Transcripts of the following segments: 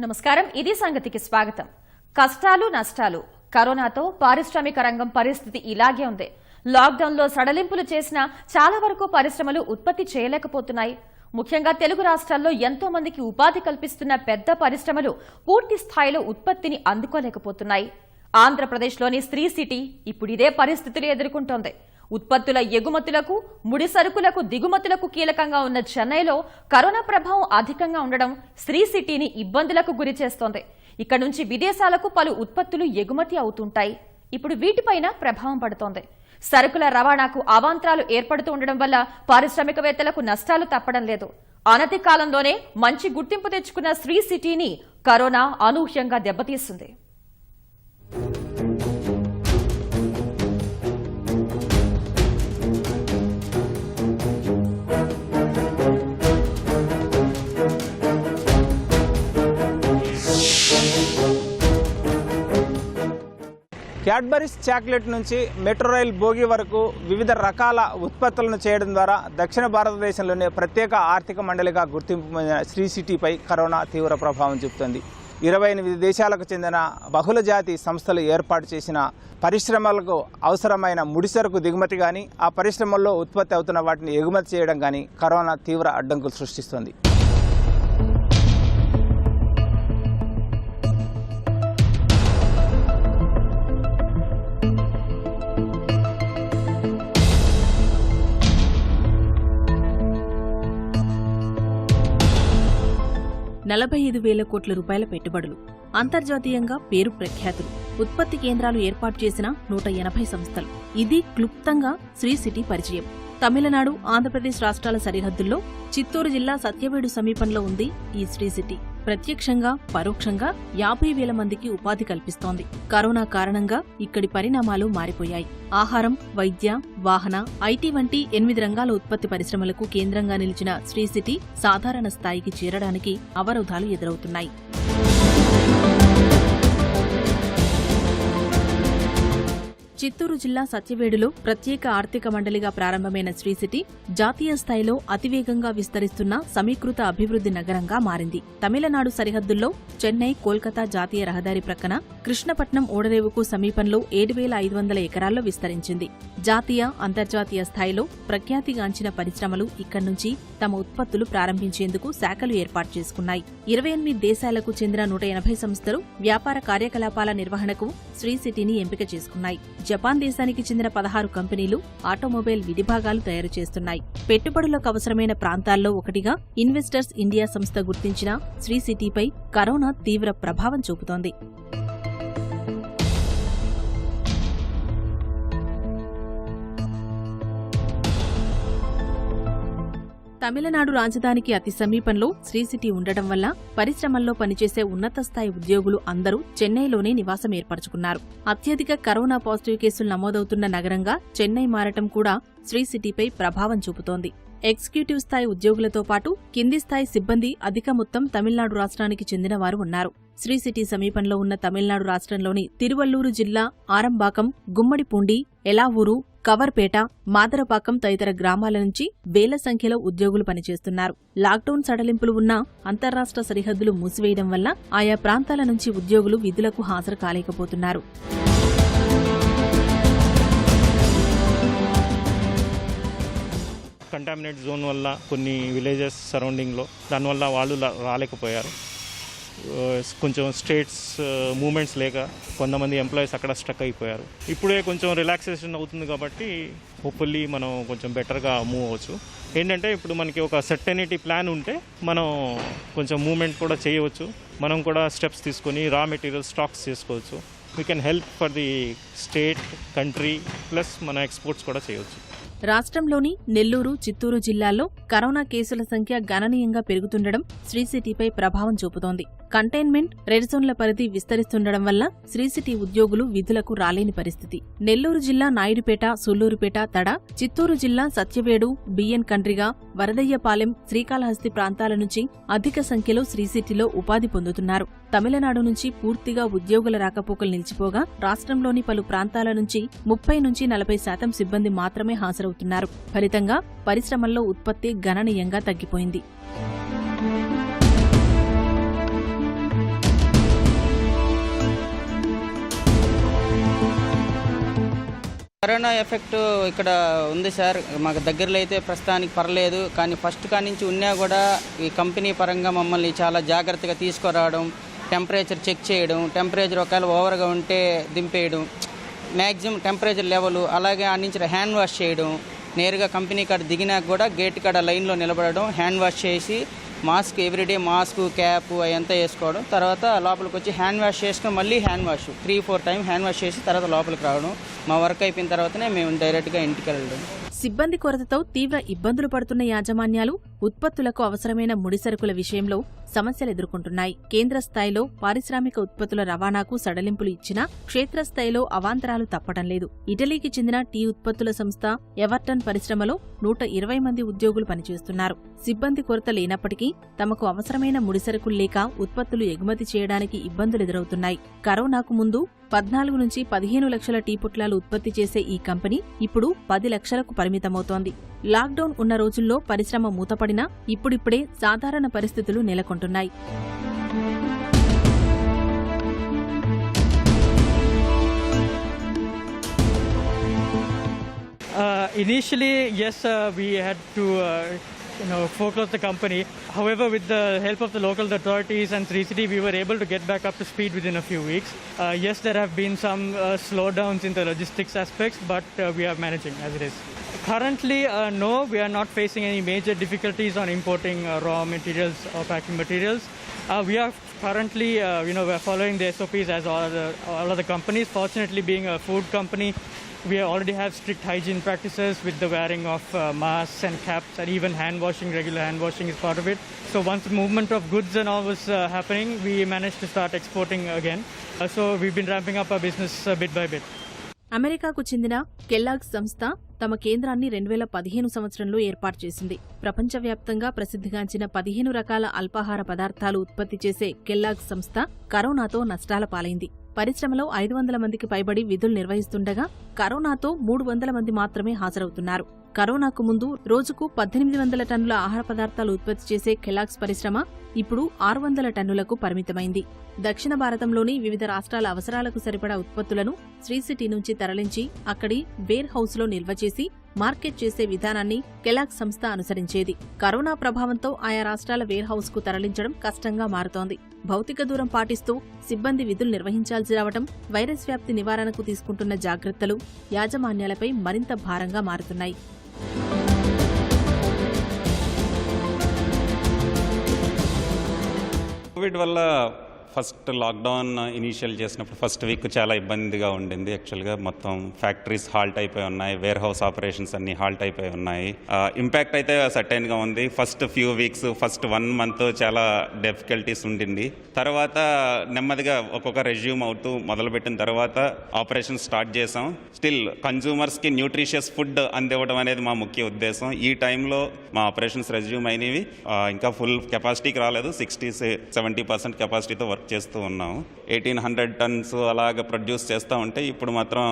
నమస్కారం ఇది సంగతికి స్వాగతం. కష్టాలు నష్టాలు కరోనాతో పారిశ్రామిక రంగం పరిస్థితి ఇలాగే ఉంది. లాక్డౌన్ లో సడలింపులు చేసినా చాలా వరకు పరిశ్రమలు ఉత్పత్తి చేయలేకపోతున్నాయి. ముఖ్యంగా తెలుగు రాష్ట్రాల్లో ఎంతో మందికి ఉపాధి కల్పిస్తున్న పెద్ద పరిశ్రమలు పూర్తి స్థాయిలో ఉత్పత్తిని అందుకోలేకపోతున్నాయి. ఆంధ్రప్రదేశ్లోని శ్రీ సిటీ ఇప్పుడు ఇదే పరిస్థితులు ఎదుర్కొంటోంది. ఉత్పత్తుల ఎగుమతులకు, ముడి సరుకులకు దిగుమతులకు కీలకంగా ఉన్న చెన్నైలో కరోనా ప్రభావం అధికంగా ఉండడం శ్రీ సిటీని ఇబ్బందులకు గురి చేస్తోంది. ఇక్కడ నుంచి విదేశాలకు పలు ఉత్పత్తులు ఎగుమతి అవుతుంటాయి. ఇప్పుడు వీటిపైన ప్రభావం పడుతోంది. సరుకుల రవాణాకు అవాంతరాలు ఏర్పడుతూ ఉండడం వల్ల పారిశ్రామికవేత్తలకు నష్టాలు తప్పడం లేదు. అనతి కాలంలోనే మంచి గుర్తింపు తెచ్చుకున్న శ్రీ సిటీని కరోనా అనూహ్యంగా దెబ్బతీస్తుంది. క్యాడ్బరీస్ చాక్లెట్ నుంచి మెట్రో రైల్ బోగి వరకు వివిధ రకాల ఉత్పత్తులను చేయడం ద్వారా దక్షిణ భారతదేశంలోనే ప్రత్యేక ఆర్థిక మండలిగా గుర్తింపు పొందిన శ్రీ సిటీపై కరోనా తీవ్ర ప్రభావం చూపుతుంది. 28 దేశాలకు చెందిన బహుళజాతి సంస్థలు ఏర్పాటు చేసిన పరిశ్రమలకు అవసరమైన ముడిసరుకు దిగుమతి కానీ, ఆ పరిశ్రమల్లో ఉత్పత్తి అవుతున్న వాటిని ఎగుమతి చేయడం కానీ కరోనా తీవ్ర అడ్డంకులు సృష్టిస్తుంది. ₹45,000 కోట్ల పెట్టుబడులు, అంతర్జాతీయంగా పేరు ప్రఖ్యాతులు, ఉత్పత్తి కేంద్రాలు ఏర్పాటు చేసిన 180 సంస్థలు. ఇది క్లుప్తంగా శ్రీ సిటీ పరిచయం. తమిళనాడు, ఆంధ్రప్రదేశ్ రాష్ట్రాల సరిహద్దుల్లో చిత్తూరు జిల్లా సత్యవేడు సమీపంలో ఉంది ఈ శ్రీ సిటీ. ప్రత్యక్షంగా, పరోక్షంగా 50,000 మందికి ఉపాధి కల్పిస్తోంది. కరోనా కారణంగా ఇక్కడి పరిణామాలు మారిపోయాయి. ఆహారం, వైద్య, వాహన, ఐటీ వంటి 8 రంగాల ఉత్పత్తి పరిశ్రమలకు కేంద్రంగా నిలిచిన శ్రీ సిటీ సాధారణ స్థాయికి చేరడానికి అవరోధాలు ఎదురవుతున్నాయి. చిత్తూరు జిల్లా సత్యవేడులో ప్రత్యేక ఆర్థిక మండలిగా ప్రారంభమైన శ్రీ సిటీ జాతీయ స్థాయిలో అతివేగంగా విస్తరిస్తున్న సమీకృత అభివృద్ధి నగరంగా మారింది. తమిళనాడు సరిహద్దుల్లో చెన్నై, కోల్కతా జాతీయ రహదారి ప్రక్కన కృష్ణపట్నం ఓడరేవుకు సమీపంలో 7,500 ఎకరాల్లో విస్తరించింది. జాతీయ, అంతర్జాతీయ స్థాయిలో ప్రఖ్యాతిగాంచిన పరిశ్రమలు ఇక్కడి నుంచి తమ ఉత్పత్తులు ప్రారంభించేందుకు శాఖలు ఏర్పాటు చేసుకున్నాయి. 28 దేశాలకు చెందిన 180 సంస్థలు వ్యాపార కార్యకలాపాల నిర్వహణకు శ్రీ సిటీని ఎంపిక చేసుకున్నాయి. జపాన్ దేశానికి చెందిన 16 కంపెనీలు ఆటోమొబైల్ విడిభాగాలు తయారు చేస్తున్నాయి. పెట్టుబడులకు అవసరమైన ప్రాంతాల్లో ఒకటిగా ఇన్వెస్టర్స్ ఇండియా సంస్థ గుర్తించిన శ్రీ సిటీపై కరోనా తీవ్ర ప్రభావం చూపుతోంది. తమిళనాడు రాజధానికి అతి సమీపంలో శ్రీ సిటీ ఉండటం వల్ల పరిశ్రమల్లో పనిచేసే ఉన్నత స్థాయి ఉద్యోగులు అందరూ చెన్నైలోనే నివాసం ఏర్పరచుకున్నారు. అత్యధిక కరోనా పాజిటివ్ కేసులు నమోదవుతున్న నగరంగా చెన్నై మారటం కూడా శ్రీ సిటీపై ప్రభావం చూపుతోంది. ఎగ్జిక్యూటివ్ స్థాయి ఉద్యోగులతో పాటు కింది స్థాయి సిబ్బంది అధిక మొత్తం తమిళనాడు రాష్ట్రానికి చెందినవారు ఉన్నారు. శ్రీ సిటీ సమీపంలో ఉన్న తమిళనాడు రాష్ట్రంలోని తిరువల్లూరు జిల్లా ఆరంబాకం, గుమ్మడిపూండి, ఎలావూరు, కవర్పేట, మాదరపాకం తదితర గ్రామాల నుంచి వేల సంఖ్యలో ఉద్యోగులు పనిచేస్తున్నారు. లాక్డౌన్ సడలింపులు ఉన్నా అంతర్రాష్ట్ర సరిహద్దులు మూసివేయడం వల్ల ఆయా ప్రాంతాల నుంచి ఉద్యోగులు విధులకు హాజరు కాలేకపోతున్నారు. కంటామినేట్ జోన్ వల్ల కొన్ని విలేజెస్ సరౌండింగ్లో దానివల్ల వాళ్ళు రాలేకపోయారు. కొంచెం స్టేట్స్ మూమెంట్స్ లేక కొంతమంది ఎంప్లాయీస్ అక్కడ స్ట్రక్ అయిపోయారు. ఇప్పుడే కొంచెం రిలాక్సేషన్ అవుతుంది కాబట్టి హోప్ఫుల్లీ మనం కొంచెం బెటర్గా మూవ్ అవ్వచ్చు. ఏంటంటే ఇప్పుడు మనకి ఒక సర్టెనిటీ ప్లాన్ ఉంటే మనం కొంచెం మూవ్మెంట్ కూడా చేయవచ్చు. మనం కూడా స్టెప్స్ తీసుకొని రా మెటీరియల్ స్టాక్స్ చేసుకోవచ్చు. We can help for the state, country, plus మన ఎక్స్పోర్ట్స్ కూడా చేయవచ్చు. రాష్ట్రంలోని నెల్లూరు, చిత్తూరు జిల్లాల్లో కరోనా కేసుల సంఖ్య గణనీయంగా పెరుగుతుండడం శ్రీ సిటీపై ప్రభావం చూపుతోంది. కంటైన్మెంట్, రెడ్ జోన్ల పరిధి విస్తరిస్తుండడం వల్ల శ్రీ సిటీ ఉద్యోగులు విధులకు రాలేని పరిస్థితి. నెల్లూరు జిల్లా నాయుడుపేట, సూళ్లూరుపేట, తడ, చిత్తూరు జిల్లా సత్యవేడు, బిఎన్ కండ్రిగా, వరదయ్యపాలెం, శ్రీకాళహస్తి ప్రాంతాల నుంచి అధిక సంఖ్యలో శ్రీ సిటీలో ఉపాధి పొందుతున్నారు. తమిళనాడు నుంచి పూర్తిగా ఉద్యోగుల రాకపోకలు నిలిచిపోగా రాష్ట్రంలోని పలు ప్రాంతాల నుంచి 30-40% సిబ్బంది మాత్రమే హాజరవుతున్నారు. ఫలితంగా పరిశ్రమల్లో ఉత్పత్తి గణనీయంగా తగ్గిపోయింది. కరోనా ఎఫెక్ట్ ఇక్కడ ఉంది సార్. మాకు దగ్గరలో అయితే ప్రస్తుతానికి పర్లేదు, కానీ ఫస్ట్ కానించి ఉన్నా కూడా ఈ కంపెనీ పరంగా మమ్మల్ని చాలా జాగ్రత్తగా తీసుకురావడం, టెంపరేచర్ చెక్ చేయడం, టెంపరేచర్ ఒకవేళ ఓవర్గా ఉంటే దింపేయడం, మ్యాక్సిమం టెంపరేచర్ లెవెల్, అలాగే ఆ నుంచి హ్యాండ్ వాష్ చేయడం, నేరుగా కంపెనీ కాడ దిగినాక కూడా గేట్ కాడ లైన్లో నిలబడడం, హ్యాండ్ వాష్ చేసి మాస్క్ ఎవ్రీడే మాస్క్ క్యాప్ అవంతా వేసుకోవడం, తర్వాత లోపలికి వచ్చి హ్యాండ్ వాష్ చేసుకుని మళ్ళీ hand wash 3-4 time hand wash చేసి తర్వాత లోపలికి రావడం. మా వర్క్ అయిపోయిన తర్వాతనే మేము డైరెక్ట్గా ఇంటికి వెళ్ళడం. సిబ్బంది కొరతతో తీవ్ర ఇబ్బందులు పడుతున్న యాజమాన్యాలు ఉత్పత్తులకు అవసరమైన ముడిసరుకుల విషయంలో సమస్యలు ఎదుర్కొంటున్నాయి. కేంద్ర స్థాయిలో పారిశ్రామిక ఉత్పత్తుల రవాణాకు సడలింపులు ఇచ్చినా క్షేత్రస్థాయిలో అవాంతరాలు తప్పడం లేదు. ఇటలీకి చెందిన టీ ఉత్పత్తుల సంస్థ ఎవర్టన్ పరిశ్రమలో 120 మంది ఉద్యోగులు పనిచేస్తున్నారు. సిబ్బంది కొరత లేనప్పటికీ తమకు అవసరమైన ముడిసరుకులు లేక ఉత్పత్తులు ఎగుమతి చేయడానికి ఇబ్బందులు ఎదురవుతున్నాయి. కరోనాకు ముందు 14 నుంచి 15 లక్షల టీ పొట్లాలు ఉత్పత్తి చేసే ఈ కంపెనీ ఇప్పుడు 10 లక్షలకు పరిమితమవుతోంది. లాక్డౌన్ ఉన్న రోజుల్లో పరిశ్రమ మూతపడినా ఇప్పుడిప్పుడే సాధారణ పరిస్థితులు నెలకొంటున్నాయి. Initially, yes, we had to foreclose the company. However, with the help of the local authorities and 3City, we were able to get back up to speed within a few weeks. Yes, there have been some slowdowns in the logistics aspects, but we are managing as it is. Currently, no, we are not facing any major difficulties on importing raw materials or packing materials. We are currently, we are following the SOPs as all other companies. Fortunately, being a food company, we already have strict hygiene practices with the wearing of masks and caps, and even hand washing, regular hand washing is part of it. So once the movement of goods and all was happening, we managed to start exporting again. So we've been ramping up our business bit by bit. అమెరికాకు చెందిన Kellogg's సంస్థ తమ కేంద్రాన్ని 2015 సంవత్సరంలో ఏర్పాటు చేసింది. ప్రపంచవ్యాప్తంగా ప్రసిద్ధిగాంచిన 15 రకాల అల్పాహార పదార్థాలు ఉత్పత్తి చేసే కెల్లాగ్స్ సంస్థ కరోనాతో నష్టాల పాలైంది. పరిశ్రమలో 500 మందికి పైబడి విధులు నిర్వహిస్తుండగా కరోనాతో 300 మంది మాత్రమే హాజరవుతున్నారు. కరోనాకు ముందు రోజుకు 1800 టన్నుల ఆహార పదార్థాలు ఉత్పత్తి చేసే కెలాగ్స్ పరిశ్రమ ఇప్పుడు 600 టన్నులకు పరిమితమైంది. దక్షిణ భారతంలోని వివిధ రాష్ట్రాల అవసరాలకు సరిపడా ఉత్పత్తులను శ్రీసిటీ నుంచి తరలించి అక్కడి వేర్ హౌస్లో నిల్వ చేసి మార్కెట్ చేసే విధానాన్ని కెలాగ్స్ సంస్థ అనుసరించేది. కరోనా ప్రభావంతో ఆయా రాష్ట్రాల వేర్ హౌస్ కు తరలించడం కష్టంగా మారుతోంది. భౌతిక దూరం పాటిస్తూ సిబ్బంది విధులు నిర్వహించాల్సి రావడం, వైరస్ వ్యాప్తి నివారణకు తీసుకుంటున్న జాగ్రత్తలు యాజమాన్యాలపై మరింత భారంగా మారుతున్నాయి. కోవిడ్ వల్ల ఫస్ట్ లాక్డౌన్ ఇనీషియల్ చేసినప్పుడు ఫస్ట్ వీక్ చాలా ఇబ్బందిగా ఉండింది. యాక్చువల్గా మొత్తం ఫ్యాక్టరీస్ హాల్ట్ అయిపోయి ఉన్నాయి, వేర్ హౌస్ ఆపరేషన్స్ అన్ని హాల్ట్ అయిపోయి ఉన్నాయి. ఇంపాక్ట్ అయితే సర్టైన్గా ఉంది. First few weeks, first 1 month చాలా డిఫికల్టీస్ ఉండింది. తర్వాత నెమ్మదిగా ఒక్కొక్క రెజ్యూమ్ అవుతూ మొదలుపెట్టిన తర్వాత ఆపరేషన్ స్టార్ట్ చేసాం. స్టిల్ కన్జ్యూమర్స్కి న్యూట్రిషియస్ ఫుడ్ అందివ్వడం అనేది మా ముఖ్య ఉద్దేశం. ఈ టైంలో మా ఆపరేషన్స్ రెజ్యూమ్ అయినవి. ఇంకా ఫుల్ కెపాసిటీకి రాలేదు, 60-70% కెపాసిటీతో వర్క్ చేస్తూ ఉన్నాము. 1800 tons అలాగ ప్రొడ్యూస్ చేస్తూ ఉంటే ఇప్పుడు మాత్రం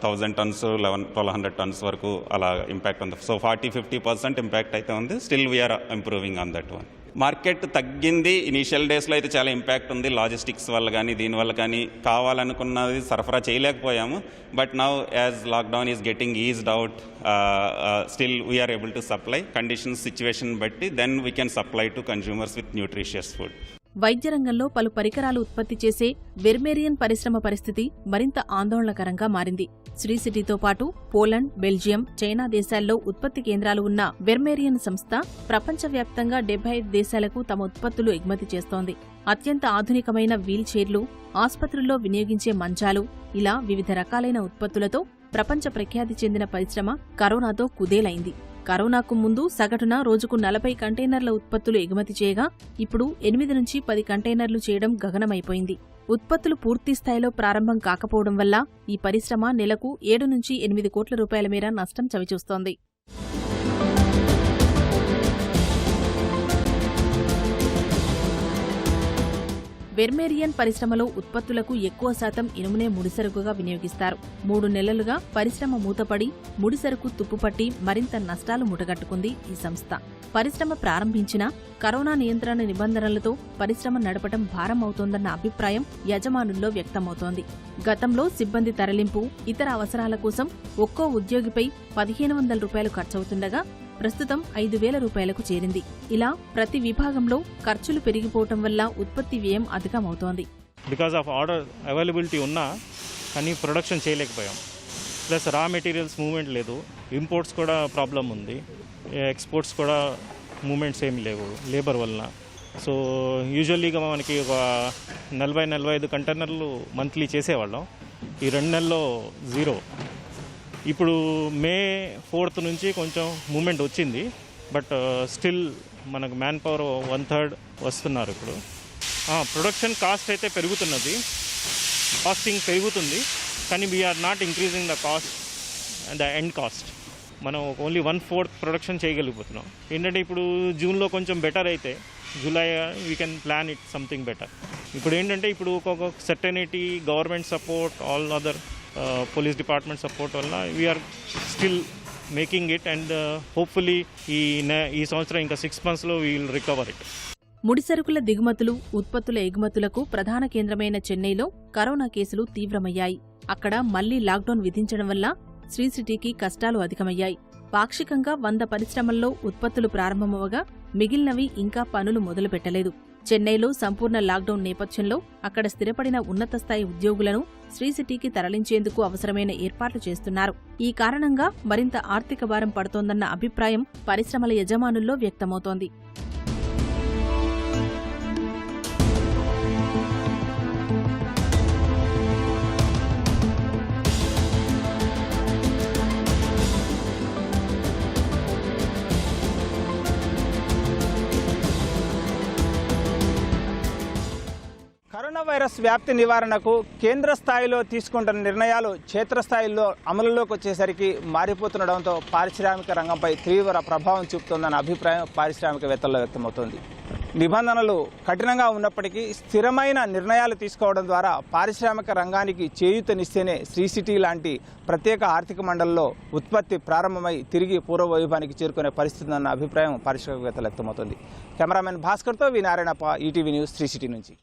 1000 tons, 1200 tons వరకు అలా ఇంపాక్ట్ ఉంది. సో 40-50% ఇంపాక్ట్ అయితే ఉంది. Still we are improving on that one. Market తగ్గింది. ఇనీషియల్ డేస్లో అయితే చాలా ఇంపాక్ట్ ఉంది. లాజిస్టిక్స్ వల్ల కానీ దీనివల్ల కానీ కావాలనుకున్నది సరఫరా చేయలేకపోయాము. But now as lockdown is getting eased out, still we're able to supply. Conditions situation బట్టి then we can supply to consumers with nutritious food. వైద్య రంగంలో పలు పరికరాలు ఉత్పత్తి చేసే వెర్మేరియన్ పరిశ్రమ పరిస్థితి మరింత ఆందోళనకరంగా మారింది. శ్రీసిటీతో పాటు పోలాండ్, బెల్జియం, చైనా దేశాల్లో ఉత్పత్తి కేంద్రాలు ఉన్న వెర్మేరియన్ సంస్థ ప్రపంచవ్యాప్తంగా 75 దేశాలకు తమ ఉత్పత్తులు ఎగుమతి చేస్తోంది. అత్యంత ఆధునికమైన వీల్ చైర్లు, ఆస్పత్రుల్లో వినియోగించే మంచాలు, ఇలా వివిధ రకాలైన ఉత్పత్తులతో ప్రపంచ ప్రఖ్యాతి చెందిన పరిశ్రమ కరోనాతో కుదేలైంది. కరోనాకు ముందు సగటున రోజుకు 40 కంటైనర్ల ఉత్పత్తులు ఎగుమతి చేయగా ఇప్పుడు 8 నుంచి 10 కంటైనర్లు చేయడం గగనమైపోయింది. ఉత్పత్తులు పూర్తి స్థాయిలో ప్రారంభం కాకపోవడం వల్ల ఈ పరిశ్రమ నెలకు 7 నుంచి 8 కోట్ల రూపాయల మేర నష్టం చవిచూస్తోంది. వెర్మేరియన్ పరిశ్రమలో ఉత్పత్తులకు ఎక్కువ శాతం ఇనుమునే ముడిసరుకుగా వినియోగిస్తారు. 3 నెలలుగా పరిశ్రమ మూతపడి ముడిసరుకు తుప్పుపట్టి మరింత నష్టాలు ముటగట్టుకుంది ఈ సంస్థ. పరిశ్రమ ప్రారంభించినా కరోనా నియంత్రణ నిబంధనలతో పరిశ్రమ నడపడం భారం అవుతోందన్న అభిప్రాయం యజమానుల్లో వ్యక్తమవుతోంది. గతంలో సిబ్బంది తరలింపు, ఇతర అవసరాల కోసం ఒక్కో ఉద్యోగిపై 1,500 రూపాయలు ఖర్చవుతుండగా ప్రస్తుతం 5,000 రూపాయలకు చేరింది. ఇలా ప్రతి విభాగంలో ఖర్చులు పెరిగిపోవటం వల్ల ఉత్పత్తి వ్యయం అధికమవుతోంది. బికాస్ ఆఫ్ ఆర్డర్ అవైలబిలిటీ ఉన్నా కానీ ప్రొడక్షన్ చేయలేకపోయాం. ప్లస్ రా మెటీరియల్స్ మూవ్మెంట్ లేదు, ఇంపోర్ట్స్ కూడా ప్రాబ్లం ఉంది, ఎక్స్పోర్ట్స్ కూడా మూమెంట్స్ ఏమి లేవు లేబర్ వలన. సో యూజువల్లీగా మనకి ఒక 40-45 కంటైనర్లు మంత్లీ చేసేవాళ్ళం. ఈ 2 నెలల్లో 0. ఇప్పుడు మే 4th నుంచి కొంచెం మూమెంట్ వచ్చింది, బట్ స్టిల్ మనకు మ్యాన్ పవర్ 1/3 వస్తున్నారు. ఇప్పుడు ప్రొడక్షన్ కాస్ట్ అయితే పెరుగుతున్నది, కాస్టింగ్ పెరుగుతుంది, కానీ we're not increasing the cost and the end cost. మనం ఓన్లీ 1/4 ప్రొడక్షన్ చేయగలిగిపోతున్నాం. ఏంటంటే ఇప్పుడు జూన్లో కొంచెం బెటర్ అయితే July we can plan it something better. ఇప్పుడు ఏంటంటే ఇప్పుడు ఒక certainty, government support, all other police department support వల్ల we're still making it and hopefully ఈ సంవత్సరం ఇంకా 6 monthsలో వీ విల్ రికవర్ ఇట్. ముడిసరుకుల దిగుమతులు, ఉత్పత్తుల ఎగుమతులకు ప్రధాన కేంద్రమైన చెన్నైలో కరోనా కేసులు తీవ్రమయ్యాయి. అక్కడ మళ్లీ లాక్డౌన్ విధించడం వల్ల శ్రీ సిటీకి కష్టాలు అధికమయ్యాయి. పాక్షికంగా 100 పరిశ్రమల్లో ఉత్పత్తులు ప్రారంభమవగా మిగిలినవి ఇంకా పనులు మొదలుపెట్టలేదు. చెన్నైలో సంపూర్ణ లాక్డౌన్ నేపథ్యంలో అక్కడ స్థిరపడిన ఉన్నత స్థాయి ఉద్యోగులను శ్రీ సిటీకి తరలించేందుకు అవసరమైన ఏర్పాట్లు చేస్తున్నారు. ఈ కారణంగా మరింత ఆర్థిక భారం పడుతోందన్న అభిప్రాయం పరిశ్రమల యజమానుల్లో వ్యక్తమవుతోంది. కరోనా వైరస్ వ్యాప్తి నివారణకు కేంద్ర స్థాయిలో తీసుకుంటున్న నిర్ణయాలు క్షేత్రస్థాయిలో అమలులోకి వచ్చేసరికి మారిపోతుండడంతో పారిశ్రామిక రంగంపై తీవ్ర ప్రభావం చూపుతోందన్న అభిప్రాయం పారిశ్రామికవేత్తల్లో వ్యక్తమవుతోంది. నిబంధనలు కఠినంగా ఉన్నప్పటికీ స్థిరమైన నిర్ణయాలు తీసుకోవడం ద్వారా పారిశ్రామిక రంగానికి చేయూతనిస్తేనే శ్రీ సిటీ లాంటి ప్రత్యేక ఆర్థిక మండలిలో ఉత్పత్తి ప్రారంభమై తిరిగి పూర్వ వైభవానికి చేరుకునే పరిస్థితి ఉందన్న అభిప్రాయం పారిశ్రామికవేత్తలు వ్యక్తమవుతోంది. కెమెరామెన్ భాస్కర్తో V Narayanappa, ETV news, Sri City నుంచి.